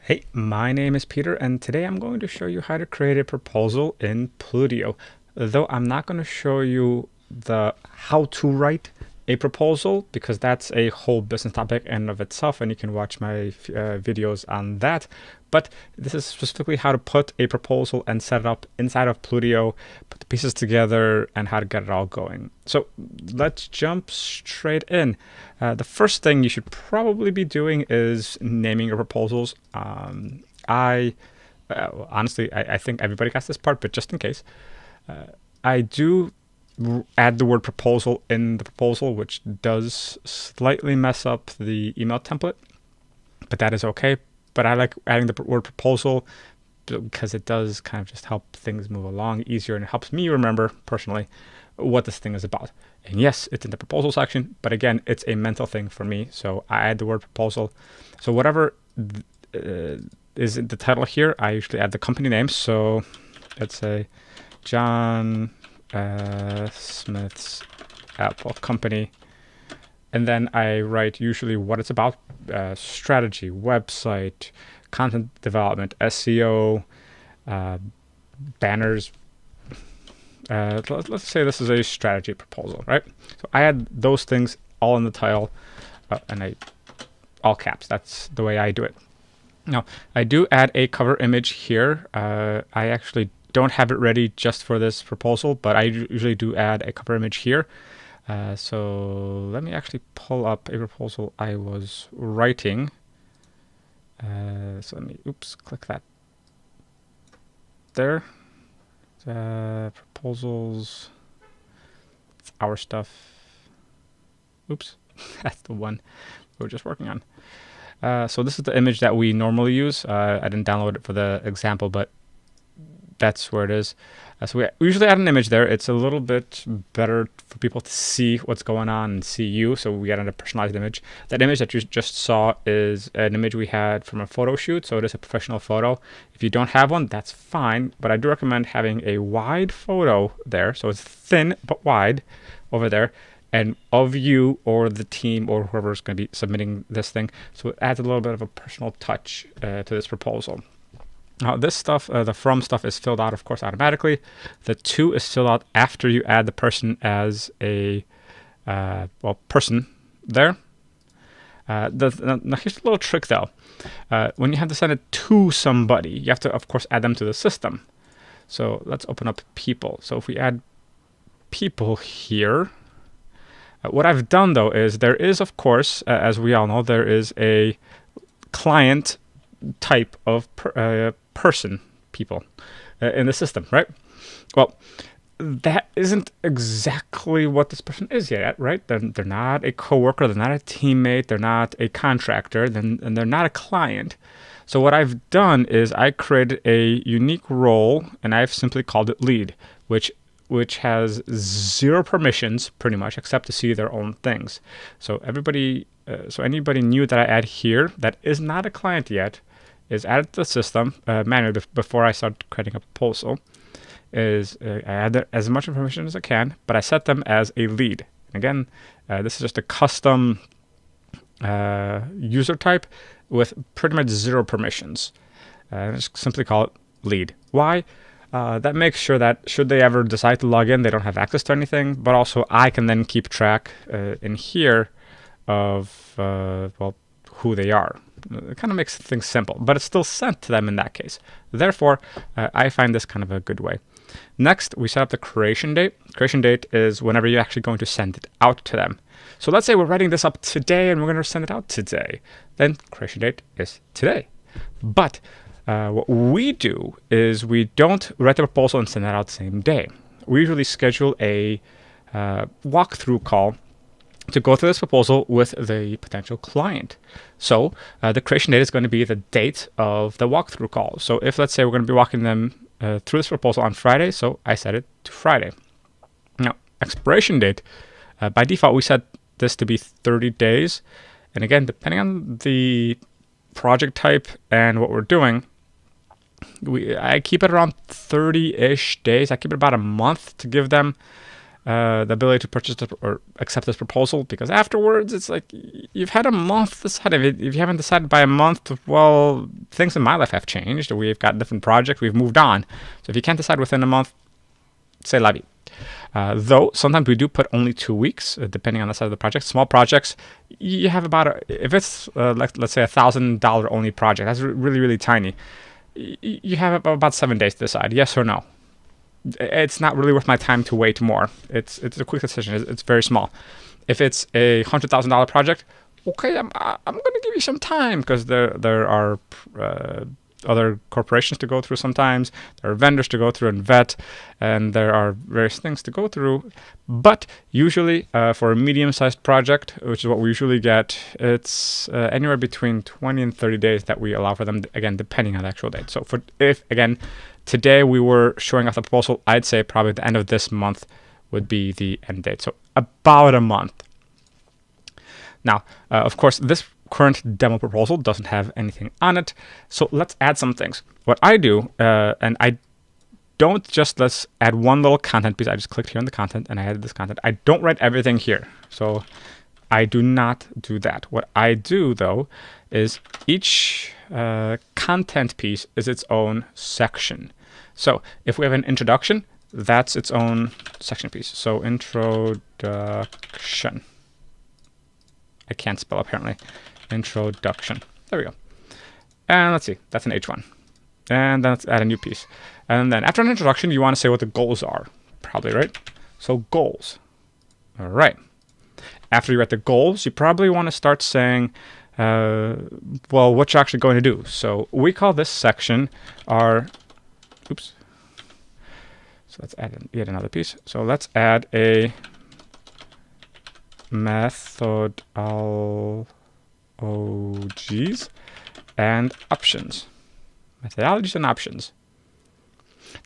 Hey, my name is Peter, and today I'm going to show you how to create a proposal in Plutio. Though I'm not going to show you the how to write a proposal because that's a whole business topic in of itself, and you can watch my videos on that. But this is specifically how to put a proposal and set it up inside of Plutio, put the pieces together, and how to get it all going. So let's jump straight in. The first thing you should probably be doing is naming your proposals. Honestly, I think everybody gets this part, but just in case, I do add the word proposal in the proposal, which does slightly mess up the email template, but that is okay. But I like adding the word proposal because it does kind of just help things move along easier, and it helps me remember personally what this thing is about. And yes, it's in the proposal section, but again, it's a mental thing for me. So I add the word proposal. So whatever is in the title here, I usually add the company name. So let's say John Smith's Apple Company. And then I write usually what it's about, strategy, website, content development, SEO, banners. Let's say this is a strategy proposal, right? So I add those things all in the title, and all caps. That's the way I do it. Now, I do add a cover image here. I actually don't have it ready just for this proposal, but I usually do add a cover image here. So let me actually pull up a proposal I was writing. So let me, click that there. Proposals, it's our stuff. That's the one we were just working on. So this is the image that we normally use. I didn't download it for the example, but that's where it is. So we usually add an image there. It's a little bit better for people to see what's going on and see you. So we added a personalized image. That image that you just saw is an image we had from a photo shoot. So it is a professional photo. If you don't have one, that's fine. But I do recommend having a wide photo there. So it's thin but wide over there, and of you or the team or whoever's going to be submitting this thing. So it adds a little bit of a personal touch to this proposal. Now this stuff, the from stuff is filled out, of course, automatically. The to is filled out after you add the person as a, person there. Now here's a little trick though. When you have to send it to somebody, you have to, of course, add them to the system. So let's open up people. So if we add people here, what I've done though is there is, of course, as we all know, there is a client type of person, people in the system, right? Well, that isn't exactly what this person is yet, right? They're not a coworker, they're not a teammate, they're not a contractor, and they're not a client. So what I've done is I created a unique role, and I've simply called it lead, which has zero permissions pretty much, except to see their own things. So anybody new that I add here that is not a client yet is added to the system manually before I start creating a proposal. I add as much information as I can, but I set them as a lead. Again, this is just a custom user type with pretty much zero permissions. Just simply call it lead. Why? That makes sure that should they ever decide to log in, they don't have access to anything, but also I can then keep track in here of who they are. It kind of makes things simple, but it's still sent to them in that case. Therefore, I find this kind of a good way. Next, we set up the creation date. Creation date is whenever you're actually going to send it out to them. So let's say we're writing this up today and we're going to send it out today. Then creation date is today. But what we do is we don't write the proposal and send that out the same day. We usually schedule a walkthrough call to go through this proposal with the potential client. So the creation date is going to be the date of the walkthrough call. So if, let's say, we're going to be walking them through this proposal on Friday, so I set it to Friday. Now, expiration date, by default, we set this to be 30 days. And again, depending on the project type and what we're doing, I keep it around 30-ish days. I keep it about a month to give them the ability to purchase or accept this proposal, because afterwards it's like you've had a month to decide. If you haven't decided by a month, well, things in my life have changed. We've got different projects. We've moved on. So if you can't decide within a month, c'est la vie. Though sometimes we do put only 2 weeks, depending on the size of the project. Small projects, you have about if it's like, let's say $1,000 only project, that's really, really tiny. You have about 7 days to decide, yes or no. It's not really worth my time to wait more. It's a quick decision. It's very small. If it's a $100,000 project, okay, I'm going to give you some time, because there are other corporations to go through sometimes. There are vendors to go through and vet, and there are various things to go through. But usually for a medium-sized project, which is what we usually get, it's anywhere between 20 and 30 days that we allow for them, again, depending on the actual date. So if today we were showing off the proposal, I'd say probably the end of this month would be the end date. So about a month. Now, of course, this current demo proposal doesn't have anything on it. So let's add some things. What I do, and I don't just let's add one little content piece. I just clicked here on the content and I added this content. I don't write everything here. So I do not do that. What I do, though, is each content piece is its own section. So if we have an introduction, that's its own section piece. So introduction. I can't spell apparently. Introduction. There we go. And let's see, that's an H1. And then let's add a new piece. And then after an introduction, you want to say what the goals are. Probably, right? So goals. All right. After you write the goals, you probably want to start saying, well, what you're actually going to do. So we call this section our, oops. So let's add yet another piece. So let's add a methodologies and options. Methodologies and options.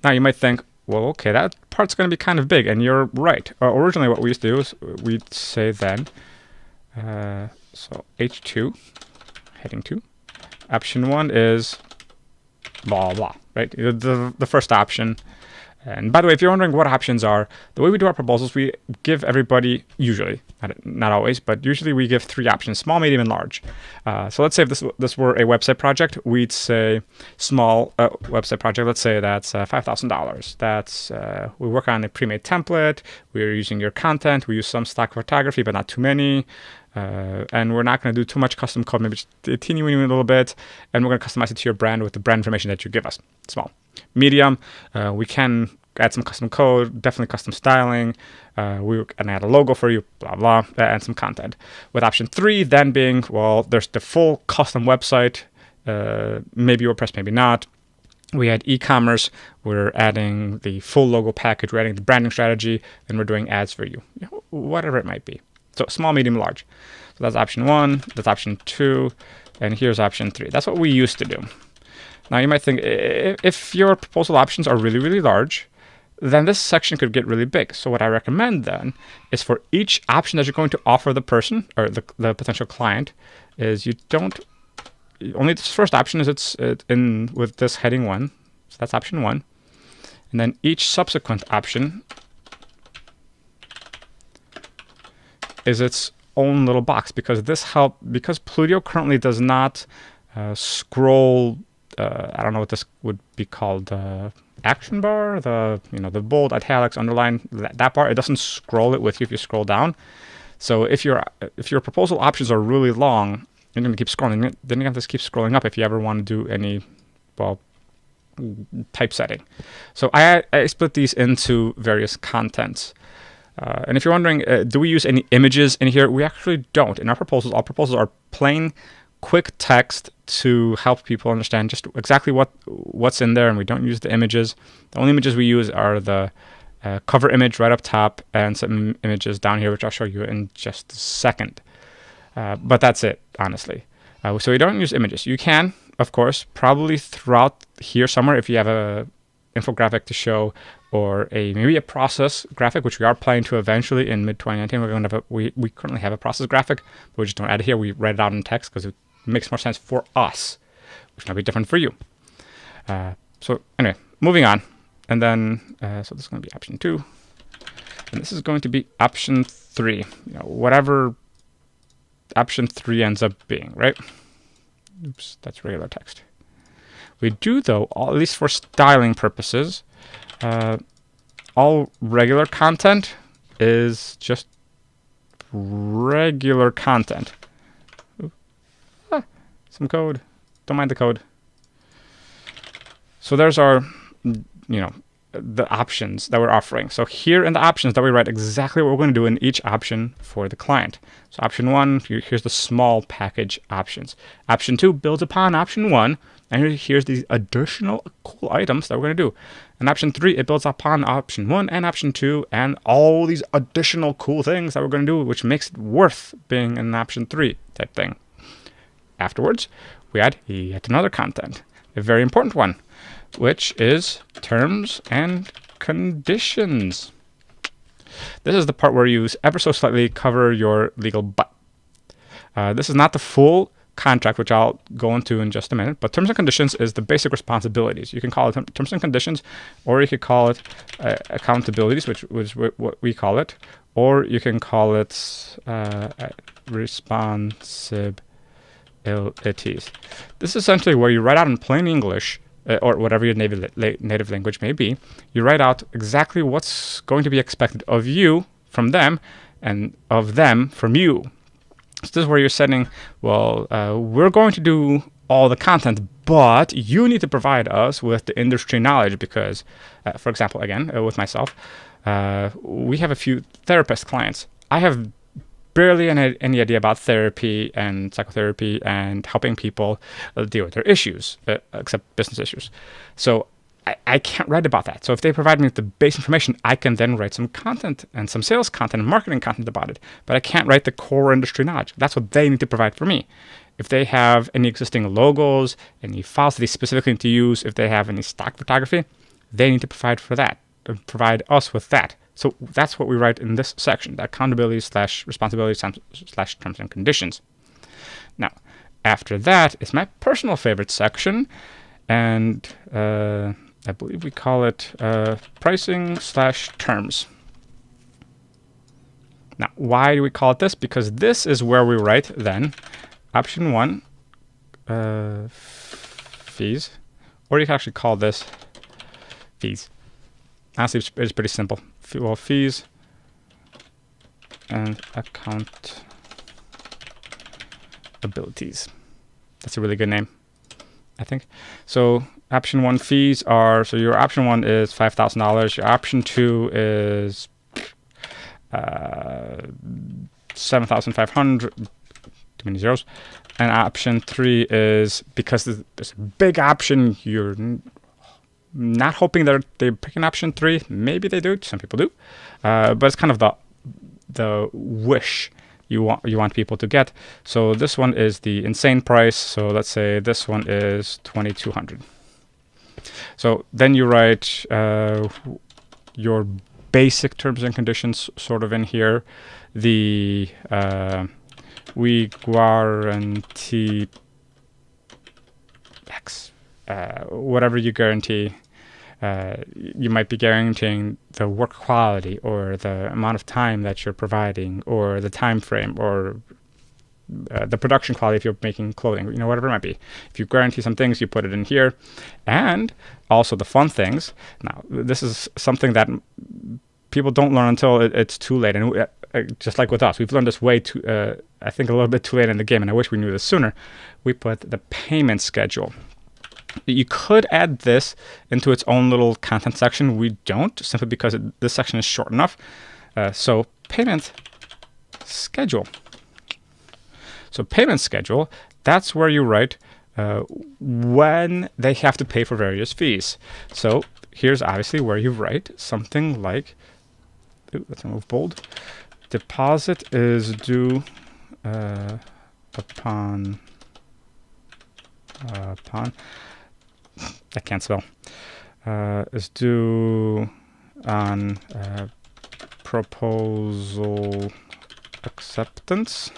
Now you might think, well, okay, that part's going to be kind of big, and you're right. Originally what we used to do is we'd say then, so H2, heading 2, option 1 is blah, blah, right? The first option. And by the way, if you're wondering what options are, the way we do our proposals, we give everybody, usually, not always, but usually we give 3 options: small, medium, and large. So let's say if this were a website project, we'd say small website project, let's say that's $5,000. That's, we work on a pre-made template, we're using your content, we use some stock photography, but not too many. And we're not going to do too much custom code, maybe just a teeny weeny little bit, and we're going to customize it to your brand with the brand information that you give us. Small. Medium, we can add some custom code, definitely custom styling. We can add a logo for you, blah, blah, and some content. With option 3 then being, well, there's the full custom website, maybe WordPress, maybe not. We had e-commerce, we're adding the full logo package, we're adding the branding strategy, and we're doing ads for you, whatever it might be. So small, medium, large. So that's option 1, that's option 2, and here's option 3. That's what we used to do. Now you might think, if your proposal options are really, really large, then this section could get really big. So what I recommend then is for each option that you're going to offer the person or the potential client is you don't, only this first option is it's in with this heading 1. So that's option 1. And then each subsequent option is its own little box, because because Plutio currently does not scroll. I don't know what this would be called. Action bar, the bold, italics, underline, that bar. It doesn't scroll it with you if you scroll down. So if your proposal options are really long, you're going to keep scrolling. Then you have to keep scrolling up if you ever want to do any, well, typesetting. So I split these into various contents. And if you're wondering, do we use any images in here? We actually don't. In our proposals are plain, quick text to help people understand just exactly what's in there, and we don't use the images. The only images we use are the cover image right up top and some images down here, which I'll show you in just a second. But that's it, honestly. So we don't use images. You can, of course, probably throughout here somewhere, if you have a infographic to show, or maybe a process graphic, which we are planning to eventually in mid-2019. We're going to we currently have a process graphic, but we just don't add it here. We write it out in text because it makes more sense for us, which might be different for you. So anyway, moving on. And then, so this is going to be option 2. And this is going to be option 3. Whatever option 3 ends up being, right? Oops, that's regular text. We do, though, at least for styling purposes, all regular content is just regular content. Some code. Don't mind the code. So there's our, the options that we're offering. So here in the options that we write exactly what we're going to do in each option for the client. So option 1, here's the small package options. Option 2 builds upon option 1. And here's these additional cool items that we're going to do. And option 3, it builds upon option 1 and option 2 and all these additional cool things that we're going to do, which makes it worth being an option 3 type thing. Afterwards, we add yet another content, a very important one, which is terms and conditions. This is the part where you ever so slightly cover your legal butt. This is not the full contract, which I'll go into in just a minute, but terms and conditions is the basic responsibilities. You can call it terms and conditions, or you could call it accountabilities, which was what we call it, or you can call it responsibilities. This is essentially where you write out in plain English, or whatever your native language may be, you write out exactly what's going to be expected of you from them, and of them from you. So this is where you're setting, we're going to do all the content, but you need to provide us with the industry knowledge because, for example, again, with myself, we have a few therapist clients. I have barely any idea about therapy and psychotherapy and helping people deal with their issues, except business issues. So I can't write about that. So if they provide me with the base information, I can then write some content and some sales content and marketing content about it. But I can't write the core industry knowledge. That's what they need to provide for me. If they have any existing logos, any files that they specifically need to use, if they have any stock photography, they need to provide for that, and provide us with that. So that's what we write in this section, the accountability / responsibility / terms and conditions. Now, after that is my personal favorite section, and I believe we call it pricing / terms. Now, why do we call it this? Because this is where we write then option 1, fees, or you can actually call this fees. Honestly, it's pretty simple. Fees and accountabilities. That's a really good name, I think. So option 1 fees are, so your option 1 is $5,000. Your option 2 is $7,500. Too many zeros. And option 3 is, because there's a big option, you're not hoping that they pick an option 3. Maybe they do. Some people do. But it's kind of the wish you want people to get. So this one is the insane price. So let's say this one is $2,200. So then you write your basic terms and conditions sort of in here. The we guarantee X. Whatever you guarantee. You might be guaranteeing the work quality or the amount of time that you're providing or the time frame or the production quality if you're making clothing, whatever it might be. If you guarantee some things, you put it in here. And also the fun things. Now, this is something that people don't learn until it's too late. And just like with us, we've learned this way too, I think a little bit too late in the game, and I wish we knew this sooner. We put the payment schedule. You could add this into its own little content section. We don't, simply because this section is short enough. So payment schedule. So payment schedule, that's where you write when they have to pay for various fees. So here's obviously where you write something like, let's remove bold. Deposit is due upon I can't spell. Is due on proposal acceptance.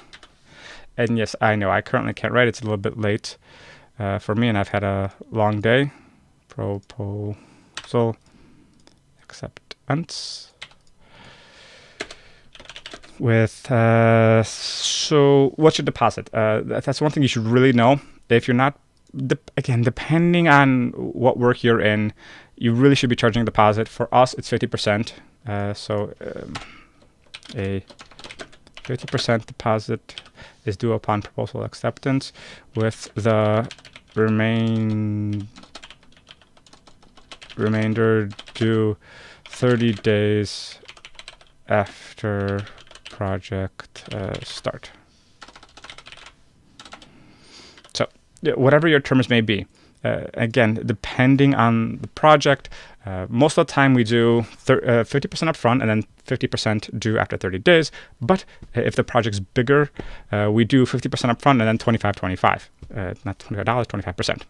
And yes, I know I currently can't write. It's a little bit late for me, and I've had a long day. Proposal acceptance. So what's your deposit? That's one thing you should really know. If you're not, again, depending on what work you're in, you really should be charging a deposit. For us, it's 50%. A 50% deposit is due upon proposal acceptance, with the remainder due 30 days after project start. So whatever your terms may be, again, depending on the project, most of the time we do 50% upfront and then 50% due after 30 days. But if the project's bigger, we do 50% upfront and then 25. Not $25, 25%.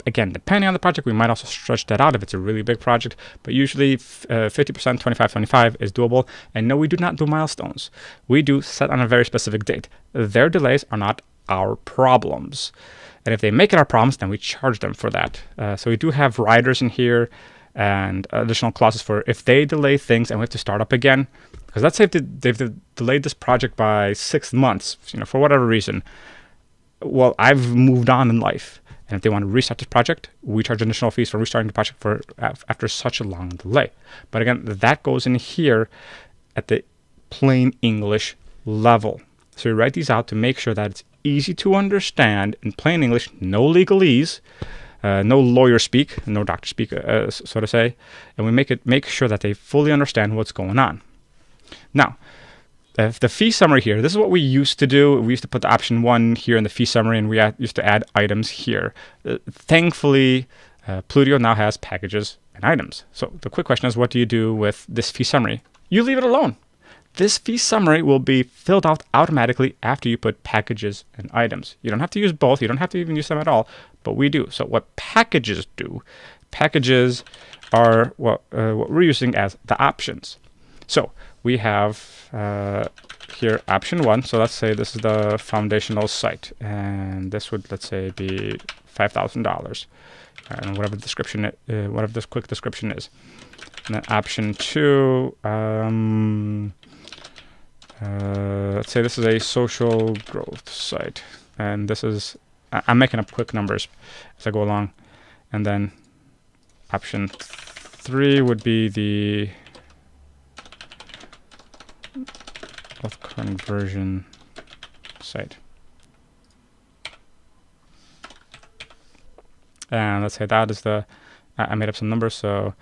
Again, depending on the project, we might also stretch that out if it's a really big project, but usually 50%, 25 is doable. And no, we do not do milestones. We do set on a very specific date. Their delays are not our problems. And if they make it our problems, then we charge them for that. So we do have riders in here and additional clauses for if they delay things and we have to start up again. Because let's say if they've delayed this project by 6 months, for whatever reason. Well, I've moved on in life. And if they want to restart this project, we charge additional fees for restarting the project after such a long delay. But again, that goes in here at the plain English level. So we write these out to make sure that it's easy to understand in plain English, no legalese, no lawyer speak, no doctor speak, so to say. And we make sure that they fully understand what's going on. Now, the fee summary here, this is what we used to do. We used to put the option 1 here in the fee summary, and we used to add items here. Thankfully, Plutio now has packages and items. So the quick question is, what do you do with this fee summary? You leave it alone. This fee summary will be filled out automatically after you put packages and items. You don't have to use both. You don't have to even use them at all, but we do. So what packages do, packages are what we're using as the options. So we have here option 1. So let's say this is the foundational site, and this would, let's say, be $5,000, and whatever the description, whatever this quick description is. And then option 2. Let's say this is a social growth site, and this is, I'm making up quick numbers as I go along. And then option 3 would be the wealth conversion site. And let's say that is the, I made up some numbers, so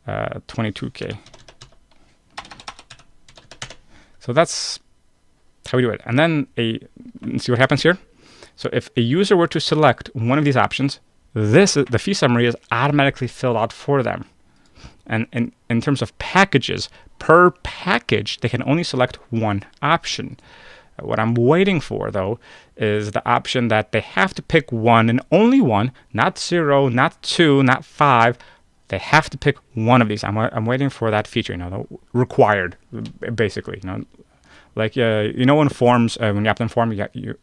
22K. So that's how we do it. And then see what happens here. So if a user were to select one of these options, the fee summary is automatically filled out for them. And in terms of packages, per package, they can only select one option. What I'm waiting for, though, is the option that they have to pick one and only one, not 0, not 2, not 5. They have to pick one of these. I'm waiting for that feature, the required, basically. Like in forms, when you opt in form, your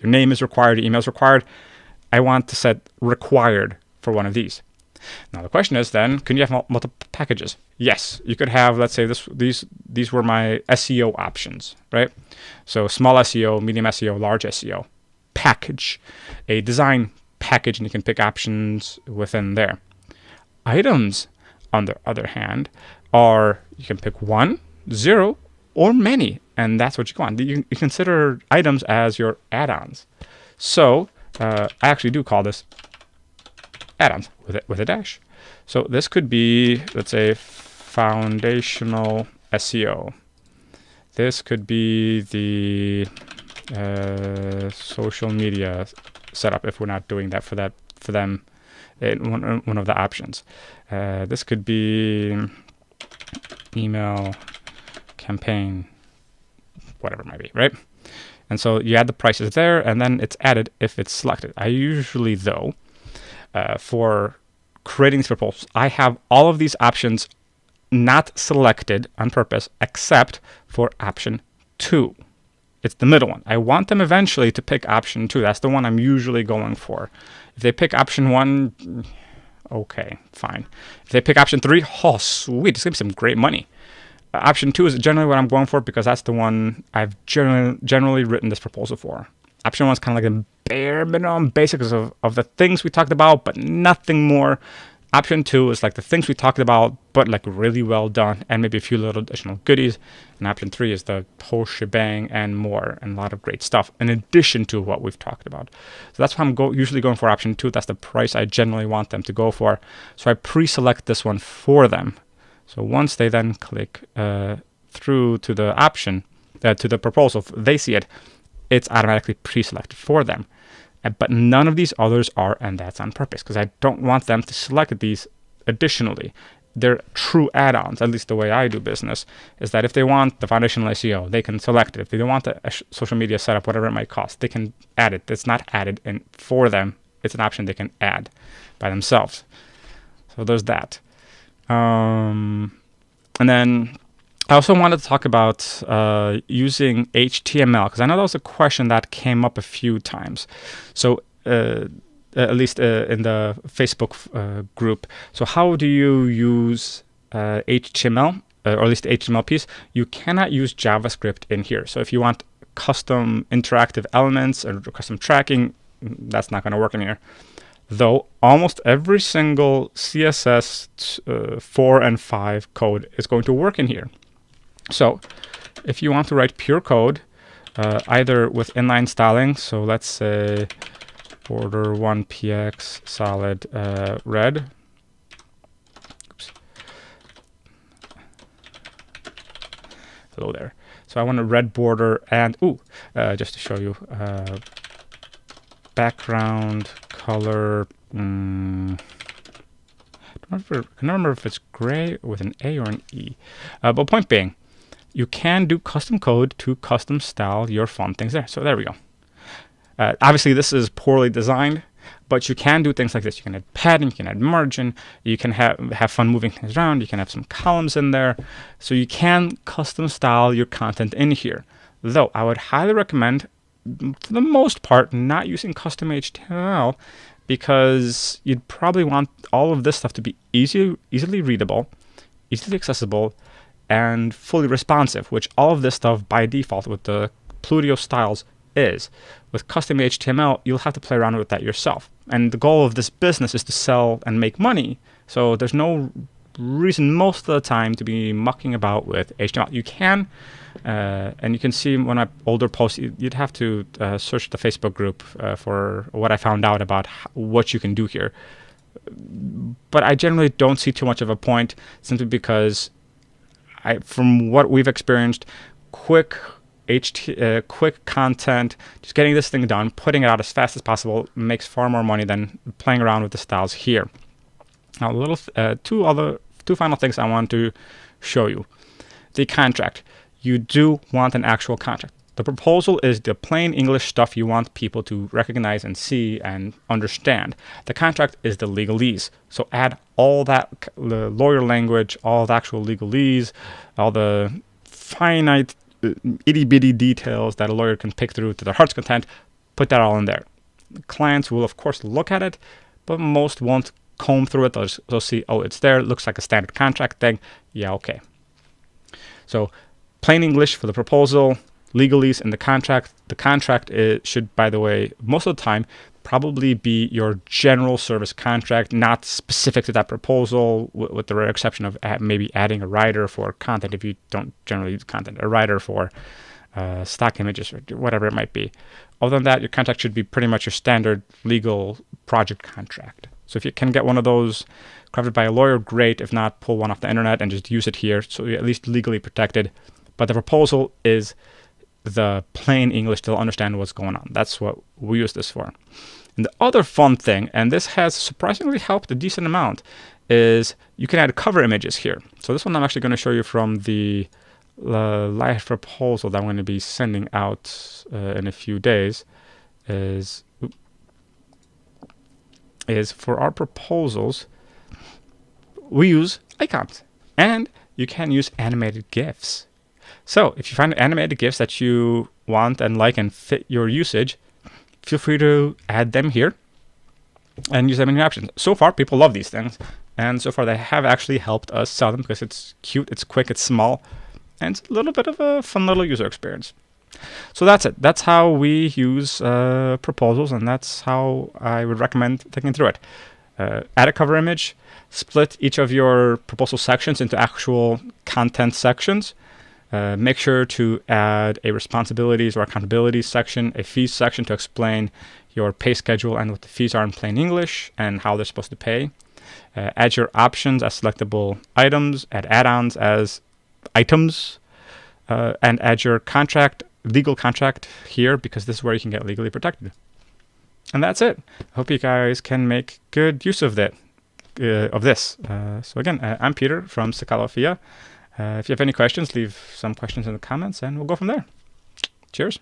name is required, your email is required. I want to set required for one of these. Now the question is then, can you have multiple packages? Yes, you could have, let's say these were my SEO options, right? So small SEO, medium SEO, large SEO, package, a design package, and you can pick options within there. Items, on the other hand, are you can pick 1, 0, or many, and that's what you want. You consider items as your add-ons. So I actually do call this add-ons with a dash. So this could be, let's say, foundational SEO. This could be the social media setup if we're not doing that for them in one of the options. This could be email campaign, whatever it might be, right? And so you add the prices there, and then it's added if it's selected. I usually, though, for creating these proposals, I have all of these options not selected on purpose, except for option 2. It's the middle one. I want them eventually to pick option 2. That's the one I'm usually going for. If they pick option 1, okay, fine. If they pick option 3, oh, sweet, it's going to be some great money. Option 2 is generally what I'm going for because that's the one I've generally written this proposal for. Option 1 is kind of like the bare minimum basics of the things we talked about, but nothing more. Option 2 is like the things we talked about, but like really well done, and maybe a few little additional goodies. And option 3 is the whole shebang and more, and a lot of great stuff in addition to what we've talked about. So that's why I'm usually going for option 2. That's the price I generally want them to go for. So I pre-select this one for them. So once they then click through to the option, to the proposal, they see it, it's automatically pre-selected for them. But none of these others are, and that's on purpose, because I don't want them to select these additionally. They're true add-ons, at least the way I do business, is that if they want the foundational SEO, they can select it. If they don't want the social media setup, whatever it might cost, they can add it. It's not added in for them. It's an option they can add by themselves. So there's that. And then I also wanted to talk about using HTML, because I know that was a question that came up a few times. So at least in the Facebook group. So how do you use HTML, or at least the HTML piece? You cannot use JavaScript in here. So if you want custom interactive elements or custom tracking, that's not going to work in here. Though almost every single CSS 4 and 5 code is going to work in here. So if you want to write pure code, either with inline styling, so let's say border 1px solid red. Oops. Hello there. So I want a red border and, just to show you, background color, I don't remember if it's gray with an A or an E. But point being, you can do custom code to custom style your font things there. So there we go. Obviously, this is poorly designed, but you can do things like this. You can add padding, you can add margin, you can have fun moving things around, you can have some columns in there. So you can custom style your content in here. Though I would highly recommend, for the most part, not using custom HTML, because you'd probably want all of this stuff to be easily readable, easily accessible, and fully responsive, which all of this stuff by default with the Plutio styles is. With custom HTML, you'll have to play around with that yourself. And the goal of this business is to sell and make money. So there's no reason most of the time to be mucking about with HTML. You can, and you can see one of my older posts, you'd have to search the Facebook group for what I found out about what you can do here. But I generally don't see too much of a point, simply because from what we've experienced, quick content, just getting this thing done, putting it out as fast as possible makes far more money than playing around with the styles here. Now, two final things I want to show you. The contract. You do want an actual contract. The proposal is the plain English stuff you want people to recognize and see and understand. The contract is the legalese. So add all that, the lawyer language, all the actual legalese, all the finite itty-bitty details that a lawyer can pick through to their heart's content. Put that all in there. Clients will, of course, look at it, but most won't comb through it. They'll see, oh, it's there. It looks like a standard contract thing. Yeah, okay. So plain English for the proposal, legalese in the contract. The contract should, by the way, most of the time, probably be your general service contract, not specific to that proposal, with the rare exception of maybe adding a rider for content if you don't generally use content, a rider for stock images or whatever it might be. Other than that, your contract should be pretty much your standard legal project contract. So if you can get one of those crafted by a lawyer, great. If not, pull one off the internet and just use it here, so you're at least legally protected. But the proposal is the plain English. They'll understand what's going on. That's what we use this for. And the other fun thing, and this has surprisingly helped a decent amount, is you can add cover images here. So this one I'm actually going to show you from the live proposal that I'm going to be sending out in a few days. Is for our proposals, we use icons, and you can use animated GIFs. So if you find animated GIFs that you want and like and fit your usage, feel free to add them here and use them in your options. So far, people love these things, And so far, they have actually helped us sell them because it's cute, it's quick, it's small, and it's a little bit of a fun little user experience. So that's it. That's how we use proposals, and that's how I would recommend thinking through it. Add a cover image, split each of your proposal sections into actual content sections. Make sure to add a responsibilities or accountabilities section, a fees section to explain your pay schedule and what the fees are in plain English and how they're supposed to pay. Add your options as selectable items, add add-ons as items, and add your legal contract here, because this is where you can get legally protected. And that's it. I hope you guys can make good use of this. So again, I'm Peter from Chykalophia. If you have any questions, leave some questions in the comments and we'll go from there. Cheers.